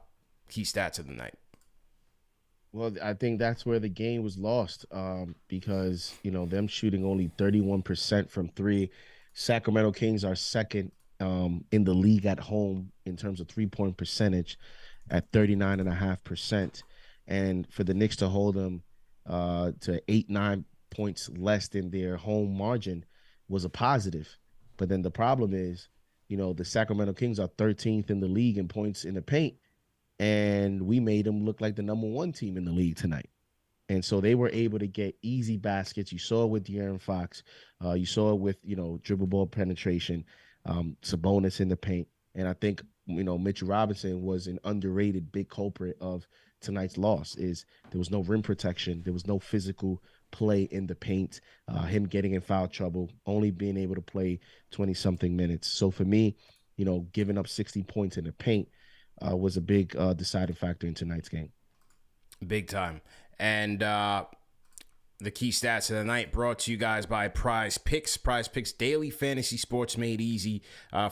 key stats of the night? Well, I think that's where the game was lost because, them shooting only 31% from 3. Sacramento Kings are second in the league at home in terms of three-point percentage at 39.5%. And for the Knicks to hold them to 8-9 points less than their home margin was a positive. But then the problem is, the Sacramento Kings are 13th in the league in points in the paint, and we made them look like the number 1 team in the league tonight. And so they were able to get easy baskets. You saw it with De'Aaron Fox. You saw it with, dribble ball penetration, Sabonis in the paint. And I think, Mitchell Robinson was an underrated big culprit of tonight's loss. Is there was no rim protection. There was no physical play in the paint, him getting in foul trouble, only being able to play 20-something minutes. So for me, giving up 60 points in the paint was a big deciding factor in tonight's game. Big time. And the key stats of the night brought to you guys by Prize Picks. Prize Picks, daily fantasy sports made easy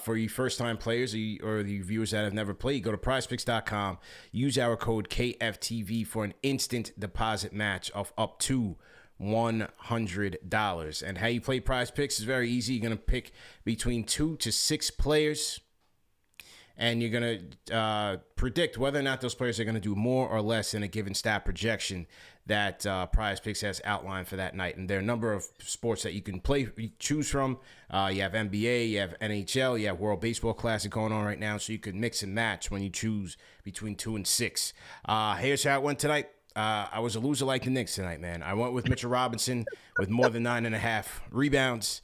for you first-time players or the viewers that have never played. Go to prizepicks.com. Use our code KFTV for an instant deposit match of up to $100. And how you play Prize Picks is very easy. You're going to pick between 2 to 6 players, and you're going to predict whether or not those players are going to do more or less in a given stat projection that Prize Picks has outlined for that night. And there are a number of sports that you can choose from. You have NBA, you have NHL, you have World Baseball Classic going on right now, so you can mix and match when you choose between 2 and 6. Here's how it went tonight. I was a loser like the Knicks tonight, man. I went with Mitchell Robinson with more than 9.5 rebounds.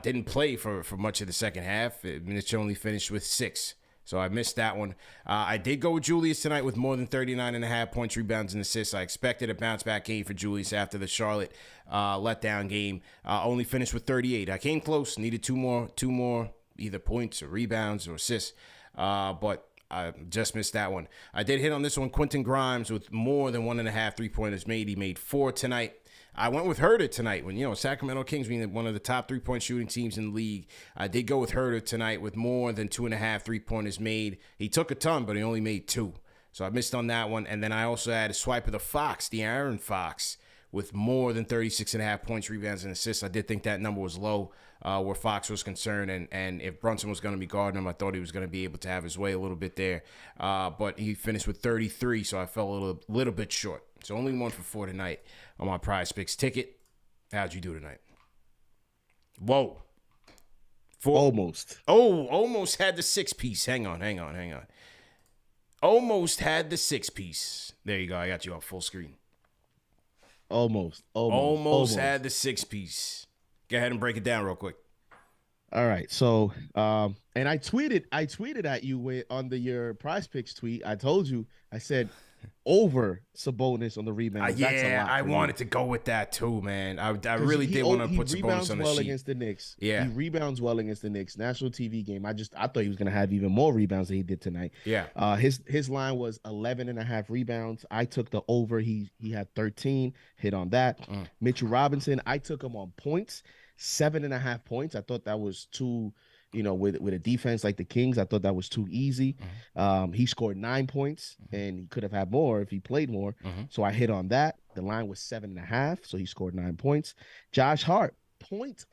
Didn't play for much of the second half. Mitchell only finished with 6. So I missed that one. I did go with Julius tonight with more than 39.5 points, rebounds, and assists. I expected a bounce-back game for Julius after the Charlotte letdown game. Only finished with 38. I came close. Needed two more either points or rebounds or assists. But I just missed that one. I did hit on this one. Quentin Grimes with more than 1.5 3-pointers made. He made 4 tonight. I went with Herter tonight when, Sacramento Kings being one of the top 3-point shooting teams in the league. I did go with Herter tonight with more than 2.5 3-pointers made. He took a ton, but he only made 2. So I missed on that one. And then I also had a swipe of the Fox, De'Aaron Fox, with more than 36.5 points, rebounds, and assists. I did think that number was low where Fox was concerned. And if Brunson was going to be guarding him, I thought he was going to be able to have his way a little bit there. But he finished with 33, so I fell a little bit short. So only 1 for 4 tonight on my Prize Picks ticket. How'd you do tonight? Whoa. 4. Almost. Oh, almost had the 6-piece. Hang on. Almost had the 6-piece. There you go. I got you on full screen. Almost had the 6-piece. Go ahead and break it down real quick. All right. So, and I tweeted at you on your Prize Picks tweet. I told you, I said, over Sabonis on the rebound. Yeah, I wanted to go with that too, man. I really did want to put Sabonis on the sheet. Against the Knicks. Yeah, he rebounds well against the Knicks. National TV game. I thought he was gonna have even more rebounds than he did tonight. Yeah. His line was 11.5 rebounds. I took the over. He had 13. Hit on that. Mitchell Robinson. I took him on points. 7.5 points. I thought that was too. With a defense like the Kings, I thought that was too easy. He scored 9 points, and he could have had more if he played more. So I hit on that. The line was 7.5, so he scored 9 points. Josh Hart, 0.5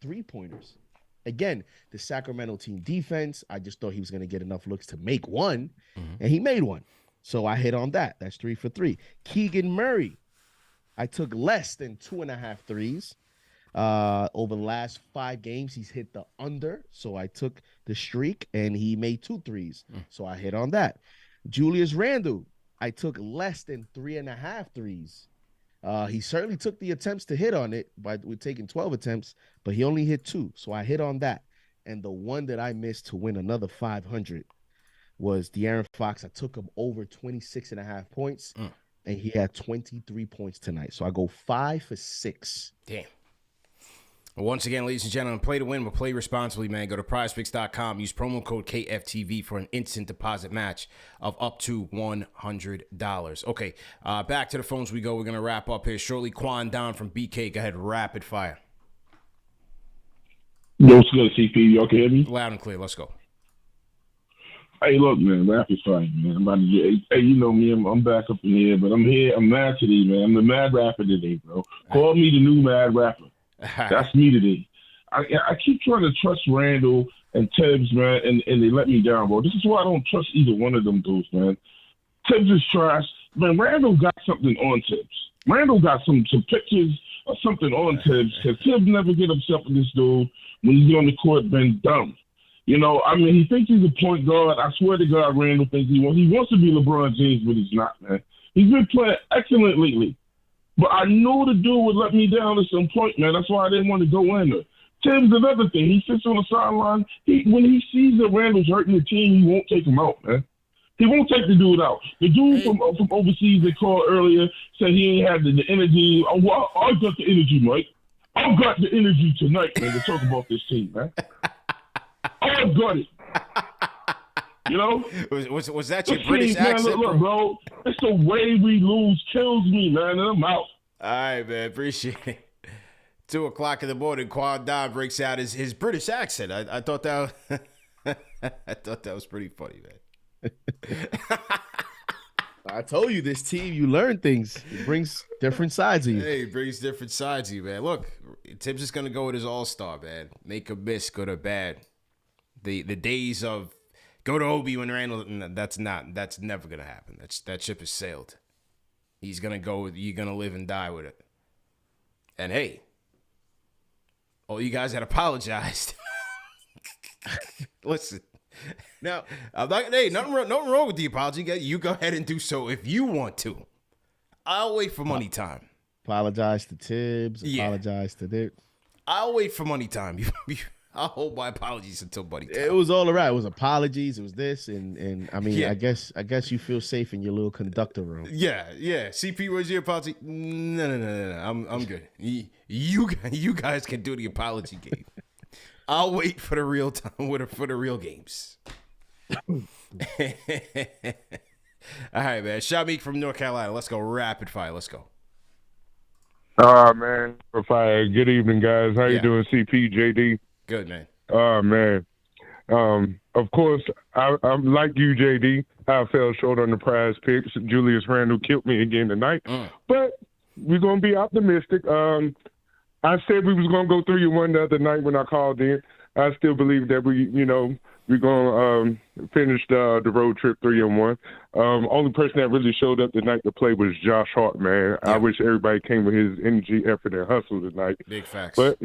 3-pointers. Again, the Sacramento team defense, I just thought he was going to get enough looks to make one, and he made one. So I hit on that. That's 3 for 3. Keegan Murray, I took less than 2.5 threes. Over the last 5 games, he's hit the under. So I took the streak, and he made 2 threes. So I hit on that. Julius Randle, I took less than 3.5 threes. He certainly took the attempts to hit on it, but we're taking 12 attempts, but he only hit 2. So I hit on that. And the one that I missed to win another 500 was De'Aaron Fox. I took him over 26.5 points, and he had 23 points tonight. So I go 5 for 6. Damn. Once again, ladies and gentlemen, play to win, but play responsibly, man. Go to prizepicks.com. Use promo code KFTV for an instant deposit match of up to $100. Okay, back to the phones we go. We're going to wrap up here shortly. Quan Don from BK. Go ahead, rapid fire. Yo, what's good, CP? Y'all can hear me? Loud and clear. Let's go. Hey, look, man, rapid fire, man. I'm about to get, hey, you know me, I'm back up in here, but I'm here. I'm mad today, man. I'm the mad rapper today, bro. Call me the new mad rapper. That's me today. I keep trying to trust Randall and Tibbs, man, and they let me down, bro. This is why I don't trust either one of them dudes, man. Tibbs is trash. Man, Randall got something on Tibbs. Randall got some pictures something on Tibbs, because Tibbs never get upset with this dude when he's on the court being dumb. You know, I mean, he thinks he's a point guard. I swear to God, Randall thinks he wants to be LeBron James, but he's not, man. He's been playing excellent lately. But I knew the dude would let me down at some point, man. That's why I didn't want to go in there. Tibbs, another thing, he sits on the sideline. When he sees that Randall's hurting the team, he won't take him out, man. He won't take the dude out. The dude from overseas they called earlier said he ain't had the energy. Oh, well, I got the energy, Mike. I got the energy tonight, man, to talk about this team, man. I got it. You know? Was that your British accent, man, look, bro? It's the way we lose kills me, man, and I'm out. All right, man. Appreciate it. 2 o'clock in the morning, Quad Don breaks out his British accent. I thought that I thought that was pretty funny, man. I told you, this team, you learn things. It brings different sides of you. Hey, it brings different sides of you, man. Look, Tibbs is gonna go with his all-star, man. Make or miss, good or bad. The days of go to Obi when Randall, that's never gonna happen. That ship has sailed. He's gonna go with, you're gonna live and die with it. And hey, all you guys that apologized. Listen. Now, I'm not, hey, nothing wrong with the apology. You go ahead and do so if you want to. I'll wait for money time. Apologize to Tibbs. Apologize to Dick. I'll wait for money time. I'll hold my apologies until money time. It was all around. It was apologies. It was this, and I mean, yeah. I guess you feel safe in your little conductor room. Yeah. CP, where's your apology? No. I'm good. You guys can do the apology game. I'll wait for the real time for the real games. All right, man. Shamik from North Carolina. Let's go rapid fire. Let's go. Man. Good evening, guys. How you doing, CP, JD? Good, man. Man. Of course, I'm like you, JD. I fell short on the prize picks. Julius Randle killed me again tonight. But we're going to be optimistic. I said we was going to go 3-1 the other night when I called in. I still believe that we're going to finish the road trip 3-1. Only person that really showed up tonight to play was Josh Hart, man. Yeah. I wish everybody came with his energy, effort, and hustle tonight. Big facts. But,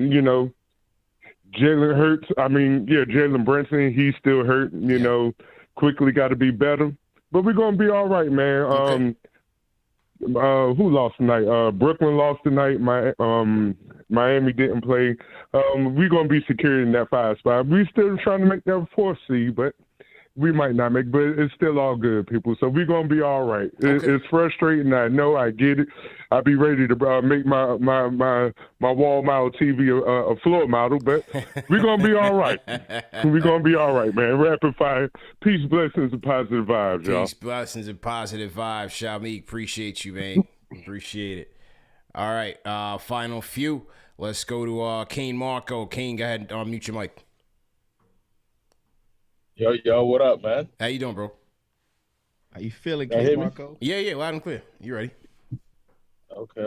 Jalen Hurts, Jalen Brunson, he's still hurt. You know, quickly got to be better. But we're going to be all right, man. Okay. Who lost tonight? Brooklyn lost tonight. Miami didn't play. We're going to be secure in that 5 spot. We're still trying to make that 4th seed, but we might not make, but it's still all good, people. So we're going to be all right. Okay. It's frustrating. I know. I get it. I'll be ready to make my wall model TV a floor model, but we're going to be all right. We're going to be all right, man. Rapid fire. Peace, blessings, and positive vibes, y'all. Peace, blessings, and positive vibes. Shamik, appreciate you, man. Appreciate it. All right, final few. Let's go to Kane Marco. Kane, go ahead and mute your mic. Yo, what up, man? How you doing, bro? How you feeling, Kane Marco? Yeah, loud and clear. You ready? Okay.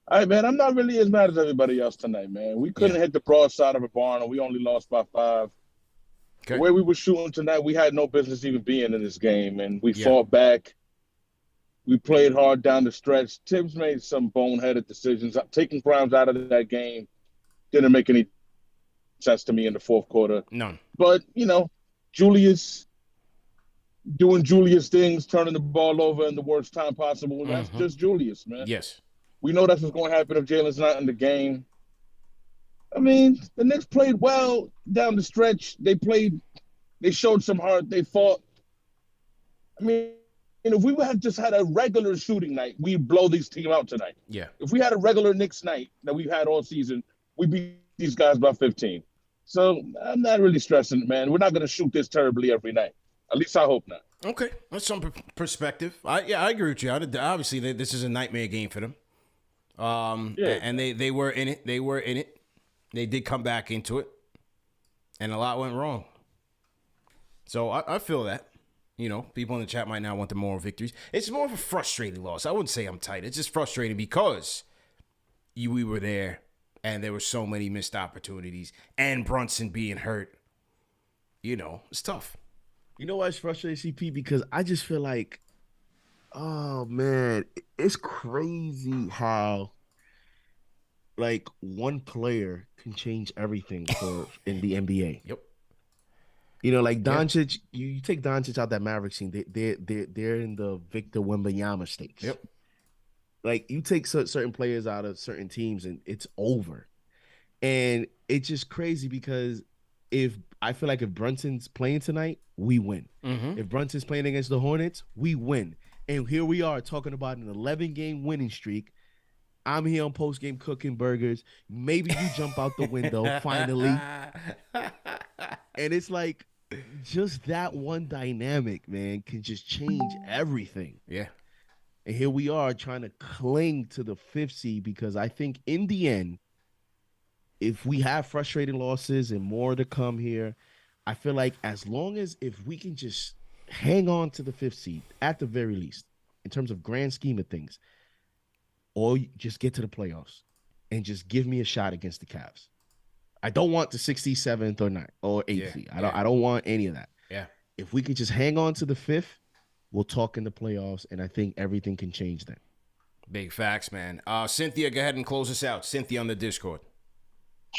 All right, man, I'm not really as mad as everybody else tonight, man. We couldn't hit the broad side of a barn, and we only lost by 5. Okay. The way we were shooting tonight, we had no business even being in this game, and we fought back. We played hard down the stretch. Tibbs made some boneheaded decisions. Taking Grimes out of that game didn't make any sense to me in the 4th quarter. None. But, Julius doing Julius things, turning the ball over in the worst time possible. That's just Julius, man. Yes. We know that's what's going to happen if Jalen's not in the game. I mean, the Knicks played well down the stretch. They showed some heart. They fought. I mean, if we had just had a regular shooting night, we'd blow this team out tonight. Yeah. If we had a regular Knicks night that we've had all season, we beat these guys by 15. So I'm not really stressing it, man. We're not going to shoot this terribly every night. At least I hope not. Okay, that's some perspective. I agree with you. Obviously, this is a nightmare game for them. And they were in it. They did come back into it, and a lot went wrong. So I feel that. People in the chat might not want the moral victories. It's more of a frustrating loss. I wouldn't say I'm tight. It's just frustrating because we were there. And there were so many missed opportunities. And Brunson being hurt. It's tough. You know why it's frustrating, CP? Because I just feel like, oh, man, it's crazy how like one player can change everything in the NBA. Yep. You know, like Doncic, you take Doncic out that Mavericks team, they're in the Victor Wembanyama stakes. Yep. Like you take certain players out of certain teams and it's over. And it's just crazy because I feel like if Brunson's playing tonight, we win. If Brunson's playing against the Hornets, we win. And here we are talking about an 11-game winning streak. I'm here on postgame cooking burgers. Maybe you jump out the window finally. And it's like just that one dynamic, man, can just change everything. Yeah. And here we are trying to cling to the 5th seed because I think in the end, if we have frustrating losses and more to come here, I feel like as long as if we can just hang on to the 5th seed at the very least, in terms of grand scheme of things, or just get to the playoffs and just give me a shot against the Cavs. I don't want the 67th or 9th or 8th seed. I don't want any of that. Yeah. If we could just hang on to the 5th, we'll talk in the playoffs, and I think everything can change then. Big facts, man. Cynthia, go ahead and close us out. Cynthia on the Discord.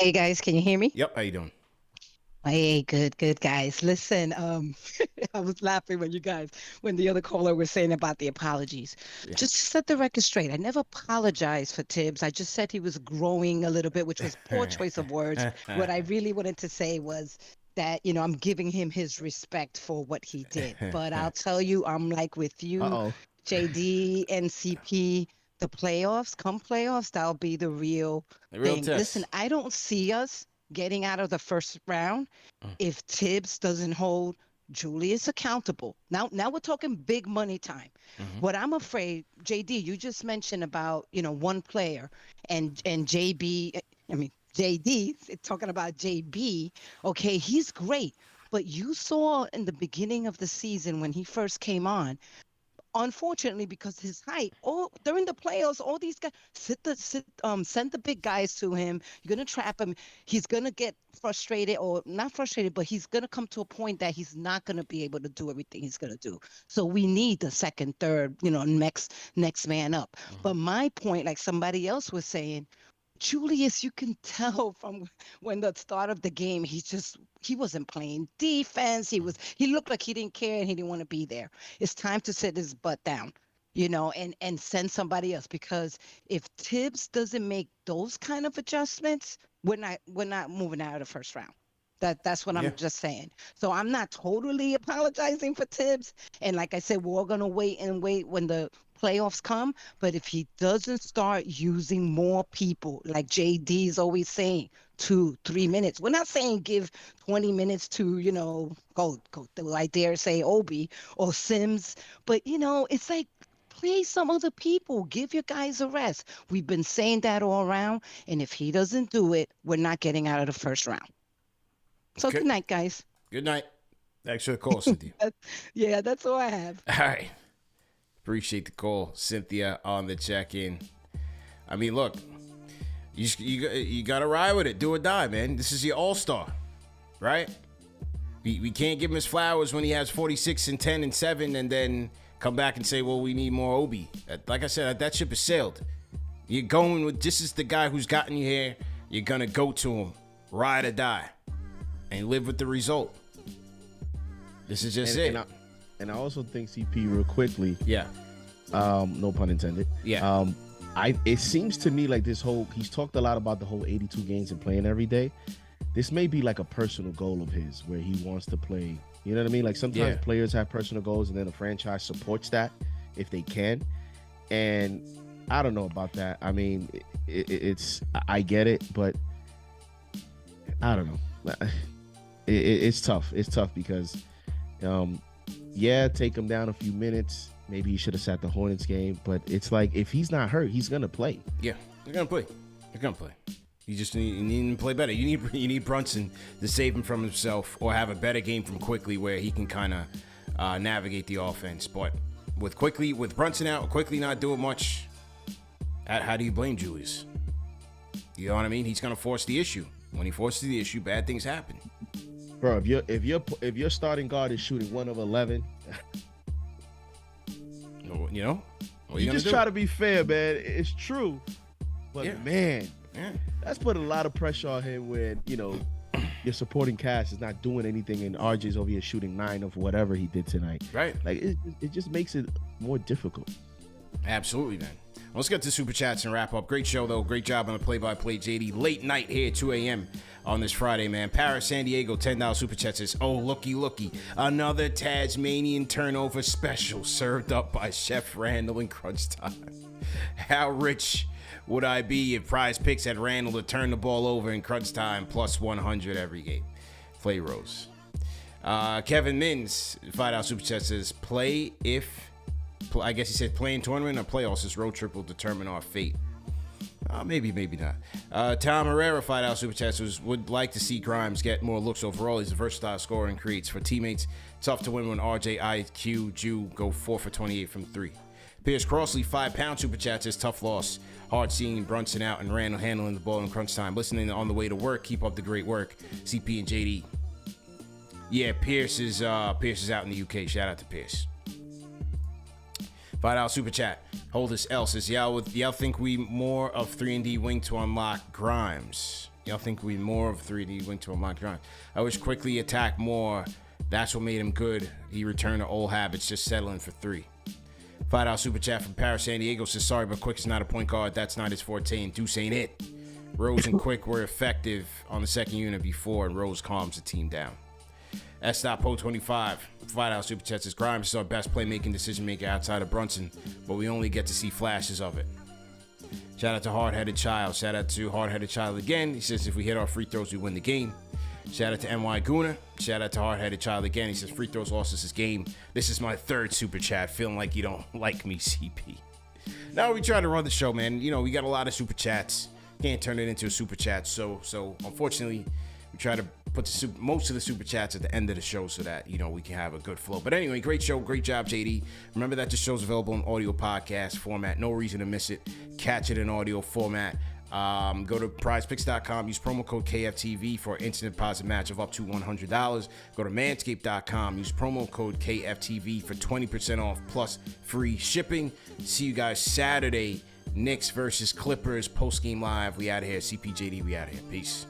Hey guys, can you hear me? Yep. How you doing? Hey, good guys. Listen, I was laughing when the other caller was saying about the apologies. Yeah. Just to set the record straight, I never apologized for Tibbs. I just said he was growing a little bit, which was poor choice of words. What I really wanted to say was that, I'm giving him his respect for what he did. But I'll tell you, I'm like with you, JD, NCP, the playoffs, that'll be the real thing. Test. Listen, I don't see us getting out of the first round if Tibbs doesn't hold Julius accountable. Now we're talking big money time. What I'm afraid, JD, you just mentioned about, one player and JD, talking about JB. Okay, he's great. But you saw in the beginning of the season when he first came on, unfortunately, because his height, during the playoffs, all these guys send the big guys to him. You're gonna trap him. He's gonna get frustrated, or not frustrated, but he's gonna come to a point that he's not gonna be able to do everything he's gonna do. So we need the second, third, next man up. But my point, like somebody else was saying, Julius, you can tell from when the start of the game, he wasn't playing defense. He looked like he didn't care and he didn't want to be there. It's time to sit his butt down, and send somebody else, because if Tibbs doesn't make those kind of adjustments, we're not moving out of the first round. That's what I'm just saying. So I'm not totally apologizing for Tibbs. And like I said, we're all going to wait when the playoffs come. But if he doesn't start using more people, like JD is always saying, 2-3 minutes. We're not saying give 20 minutes to, go I dare say Obi or Sims. But, it's like, play some other people. Give your guys a rest. We've been saying that all around. And if he doesn't do it, we're not getting out of the first round. So Good night, guys. Good night. Thanks for the call, Cynthia. That's all I have. All right. Appreciate the call, Cynthia, on the check-in. I mean, look, you got to ride with it. Do or die, man. This is your all-star, right? We can't give him his flowers when he has 46 and 10 and 7 and then come back and say, well, we need more Obi. Like I said, that ship has sailed. You're going with, this is the guy who's gotten you here. You're going to go to him. Ride or die. And live with the result. This is just it. And I also think, CP, real quickly. Yeah. No pun intended. Yeah. It seems to me like he's talked a lot about the whole 82 games and playing every day. This may be like a personal goal of his where he wants to play. You know what I mean? Like sometimes players have personal goals and then the franchise supports that if they can. And I don't know about that. I mean, I get it, but I don't know. It's tough. It's tough because, take him down a few minutes. Maybe he should have sat the Hornets game. But it's like, if he's not hurt, he's going to play. Yeah, they're going to play. You just need him to play better. You need Brunson to save him from himself or have a better game from Quickly where he can kind of navigate the offense. But with Brunson out, Quickly not doing much, how do you blame Julius? You know what I mean? He's going to force the issue. When he forces the issue, bad things happen. Bro, if your starting guard is shooting 1 of 11, you just try to be fair, man. It's true, but man, That's put a lot of pressure on him when, your supporting cast is not doing anything and RJ's over here shooting 9 of whatever he did tonight. Right. Like, it just makes it more difficult. Absolutely, man. Let's get to Super Chats and wrap up. Great show, though. Great job on the play-by-play, JD. Late night here at 2 a.m. on this Friday, man. Paris, San Diego, $10 Super Chat says, oh, looky. Another Tasmanian turnover special served up by Chef Randall in crunch time. How rich would I be if Prize Picks had Randall to turn the ball over in crunch time plus 100 every game? Play Rose. Kevin Mins, $5 Super Chat says, I guess he said play in tournament or playoffs. This road trip will determine our fate. Maybe not. Tom Herrera, $5 Super Chat says, would like to see Grimes get more looks overall. He's a versatile scorer and creates for teammates. Tough to win when RJ, IQ, Jew go 4 for 28 from 3. Pierce Crossley, £5 Super Chat says, tough loss. Hard seeing Brunson out and Randall handling the ball in crunch time. Listening on the way to work. Keep up the great work. CP and JD. Yeah, Pierce is out in the UK. Shout out to Pierce. $5 Super Chat. Holdus L says, y'all think we more of 3-and-D wing to unlock Grimes. I wish Quickly attacked more. That's what made him good. He returned to old habits, just settling for 3. $5 Super Chat from Paris, San Diego says, sorry, but Quick's not a point guard. That's not his forte, and Deuce ain't it. Rose and Quick were effective on the second unit before, and Rose calms the team down. S.Po25, $5 Super Chat says, Grimes is our best playmaking decision maker outside of Brunson, but we only get to see flashes of it. Shout out to Hard-Headed Child. Shout out to Hard-Headed Child again. He says, if we hit our free throws, we win the game. Shout out to NY Guna. Shout out to Hard-Headed Child again. He says, free throws lost us this game. This is my 3rd Super Chat. Feeling like you don't like me, CP. Now we try to run the show, man. We got a lot of Super Chats. Can't turn it into a Super Chat. So unfortunately, we try to put most of the Super Chats at the end of the show so that, we can have a good flow. But anyway, great show. Great job, JD. Remember that the show's available in audio podcast format. No reason to miss it. Catch it in audio format. Go to prizepicks.com. Use promo code KFTV for an instant deposit match of up to $100. Go to manscaped.com. Use promo code KFTV for 20% off plus free shipping. See you guys Saturday. Knicks versus Clippers post-game live. We out of here. CPJD, we out of here. Peace.